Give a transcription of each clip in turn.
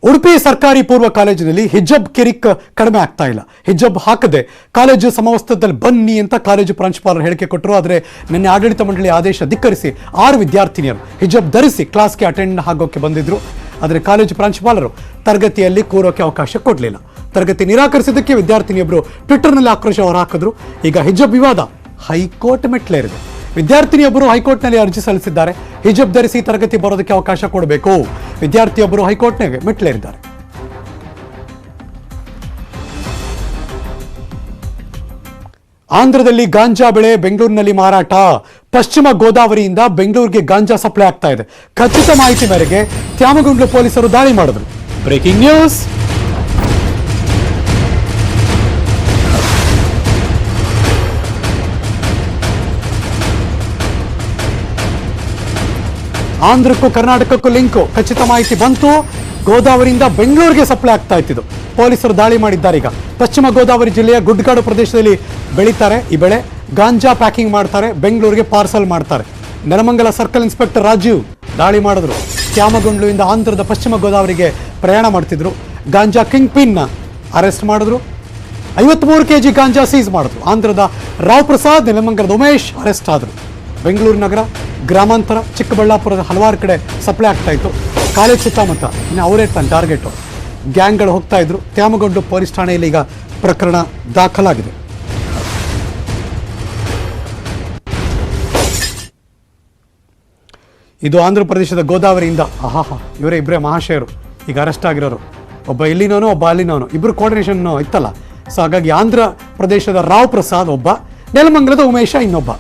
ಉಡುಪಿ ಸರ್ಕಾರಿ ಪೂರ್ವ ಕಾಲೇಜಿನಲ್ಲಿ ಹಿಜಬ್ ಕಿರಿಕ್ ಕಡಿಮೆ ಆಗ್ತಾ ಇಲ್ಲ. ಹಿಜಬ್ ಹಾಕದೆ ಕಾಲೇಜು ಸಮವಸ್ತ್ರದಲ್ಲಿ ಬನ್ನಿ ಅಂತ ಕಾಲೇಜು ಪ್ರಾಂಶುಪಾಲರು ಹೇಳಿಕೆ ಕೊಟ್ಟರು. ಆದರೆ ನಿನ್ನೆ ಆಡಳಿತ ಮಂಡಳಿ ಆದೇಶ ಧಿಕ್ಕರಿಸಿ 6 ವಿದ್ಯಾರ್ಥಿನಿಯರು ಹಿಜಬ್ ಧರಿಸಿ ಕ್ಲಾಸ್ಗೆ ಅಟೆಂಡ್ ಆಗೋಕೆ ಬಂದಿದ್ರು. ಆದರೆ ಕಾಲೇಜು ಪ್ರಾಂಶುಪಾಲರು ತರಗತಿಯಲ್ಲಿ ಕೂರೋಕೆ ಅವಕಾಶ ಕೊಡಲಿಲ್ಲ. ತರಗತಿ ನಿರಾಕರಿಸಿದ್ದಕ್ಕೆ ವಿದ್ಯಾರ್ಥಿನಿಯೊಬ್ಬರು ಟ್ವಿಟರ್ನಲ್ಲಿ ಆಕ್ರೋಶ ಹೊರಹಾಕಿದ್ರು. ಈಗ ಹಿಜಬ್ ವಿವಾದ ಹೈಕೋರ್ಟ್ ಮೆಟ್ಲೇರಿದೆ. ವಿದ್ಯಾರ್ಥಿನಿಯೊಬ್ಬರು ಹೈಕೋರ್ಟ್ನಲ್ಲಿ ಅರ್ಜಿ ಸಲ್ಲಿಸಿದ್ದಾರೆ. ಹಿಜಬ್ ಧರಿಸಿ ತರಗತಿ ಬರೋದಕ್ಕೆ ಅವಕಾಶ ಕೊಡಬೇಕು. ವಿದ್ಯಾರ್ಥಿಯೊಬ್ಬರು ಹೈಕೋರ್ಟ್ನಲ್ಲಿ ಮೆಟ್ಲೇರಿದ್ದಾರೆ. ಆಂಧ್ರದಲ್ಲಿ ಗಾಂಜಾ ಬೆಳೆ ಬೆಂಗಳೂರಿನಲ್ಲಿ ಮಾರಾಟ. ಪಶ್ಚಿಮ ಗೋದಾವರಿಯಿಂದ ಬೆಂಗಳೂರಿಗೆ ಗಾಂಜಾ ಸಪ್ಲೈ ಆಗ್ತಾ ಇದೆ. ಖಚಿತ ಮಾಹಿತಿ ಮೇರೆಗೆ ತ್ಯಾಮಗುಂಡ್ಲು ಪೊಲೀಸರು ದಾಳಿ ಮಾಡಿದ್ರು. Breaking news. ಆಂಧ್ರಕ್ಕೂ ಕರ್ನಾಟಕಕ್ಕೂ ಲಿಂಕು. ಖಚಿತ ಮಾಹಿತಿ ಬಂತು. ಗೋದಾವರಿಯಿಂದ ಬೆಂಗಳೂರಿಗೆ ಸಪ್ಲೈ ಆಗ್ತಾ ಇತ್ತು. ಪೊಲೀಸರು ದಾಳಿ ಮಾಡಿದ್ದಾರೆ. ಈಗ ಪಶ್ಚಿಮ ಗೋದಾವರಿ ಜಿಲ್ಲೆಯ ಗುಡ್ಡಗಾಡು ಪ್ರದೇಶದಲ್ಲಿ ಬೆಳೀತಾರೆ ಈ ಬೆಳೆ. ಗಾಂಜಾ ಪ್ಯಾಕಿಂಗ್ ಮಾಡ್ತಾರೆ, ಬೆಂಗಳೂರಿಗೆ ಪಾರ್ಸಲ್ ಮಾಡ್ತಾರೆ. ನೆಲಮಂಗಲ ಸರ್ಕಲ್ ಇನ್ಸ್ಪೆಕ್ಟರ್ ರಾಜೀವ್ ದಾಳಿ ಮಾಡಿದ್ರು. ತ್ಯಾಮಗುಂಡ್ಲುವಿಂದ ಆಂಧ್ರದ ಪಶ್ಚಿಮ ಗೋದಾವರಿಗೆ ಪ್ರಯಾಣ ಮಾಡ್ತಿದ್ರು. ಗಾಂಜಾ ಕಿಂಗ್ ಪಿನ್ ಅರೆಸ್ಟ್ ಮಾಡಿದ್ರು. 53 kg ಗಾಂಜಾ ಸೀಸ್ ಮಾಡಿದ್ರು. ಆಂಧ್ರದ ರಾವ್ ಪ್ರಸಾದ್, ನೆಲಮಂಗಲದ ಉಮೇಶ್ ಅರೆಸ್ಟ್ ಆದರು. ಬೆಂಗಳೂರು ನಗರ, ಗ್ರಾಮಾಂತರ, ಚಿಕ್ಕಬಳ್ಳಾಪುರದ ಹಲವಾರು ಕಡೆ ಸಪ್ಲೈ ಆಗ್ತಾ ಇತ್ತು. ಕಾಲೇಜ್ ಸುತ್ತಮುತ್ತ ಇನ್ನು ಅವರೇ ಟಾರ್ಗೆಟು. ಗ್ಯಾಂಗ್ಗಳು ಹೋಗ್ತಾ ಇದ್ರು. ತ್ಯಾಮಗುಂಡ್ಲು ಪೊಲೀಸ್ ಠಾಣೆಯಲ್ಲಿ ಈಗ ಪ್ರಕರಣ ದಾಖಲಾಗಿದೆ. ಇದು ಆಂಧ್ರ ಪ್ರದೇಶದ ಗೋದಾವರಿಯಿಂದ. ಇವರೇ ಇಬ್ಬರೇ ಮಹಾಶಯರು ಈಗ ಅರೆಸ್ಟ್ ಆಗಿರೋರು. ಒಬ್ಬ ಇಲ್ಲಿನವನು, ಒಬ್ಬ ಅಲ್ಲಿನವನು. ಇಬ್ಬರು ಕೋಆರ್ಡಿನೇಷನ್ ಇತ್ತಲ್ಲ. ಸೊ ಹಾಗಾಗಿ ಆಂಧ್ರ ಪ್ರದೇಶದ ರಾವ್ ಪ್ರಸಾದ್ ಒಬ್ಬ, ನೆಲಮಂಗಲದ ಉಮೇಶ ಇನ್ನೊಬ್ಬ.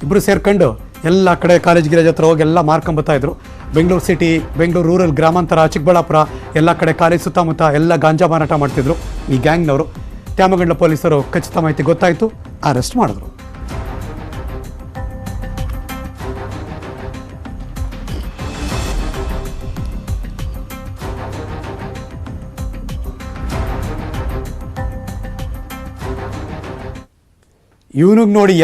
ಇಬ್ಬರು ಸೇರ್ಕೊಂಡು ಎಲ್ಲ ಕಡೆ ಕಾಲೇಜ್ ಗಿರೇಜ್ ಹತ್ರ ಹೋಗಿ ಎಲ್ಲ ಮಾರ್ಕೊಂಬತ್ತಾ ಇದ್ರು. ಬೆಂಗಳೂರು ಸಿಟಿ, ಬೆಂಗಳೂರು ರೂರಲ್, ಗ್ರಾಮಾಂತರ, ಚಿಕ್ಕಬಳ್ಳಾಪುರ ಎಲ್ಲ ಕಡೆ ಕಾಲೇಜ್ ಸುತ್ತಮುತ್ತ ಎಲ್ಲ ಗಾಂಜಾ ಮಾರಾಟ ಮಾಡ್ತಿದ್ರು ಈ ಗ್ಯಾಂಗ್ನವರು. ತ್ಯಾಮಗುಂಡ್ಲು ಪೊಲೀಸರು ಖಚಿತ ಮಾಹಿತಿ ಗೊತ್ತಾಯಿತು, ಅರೆಸ್ಟ್ ಮಾಡಿದ್ರು. ಇವನಿಗೆ ನೋಡಿ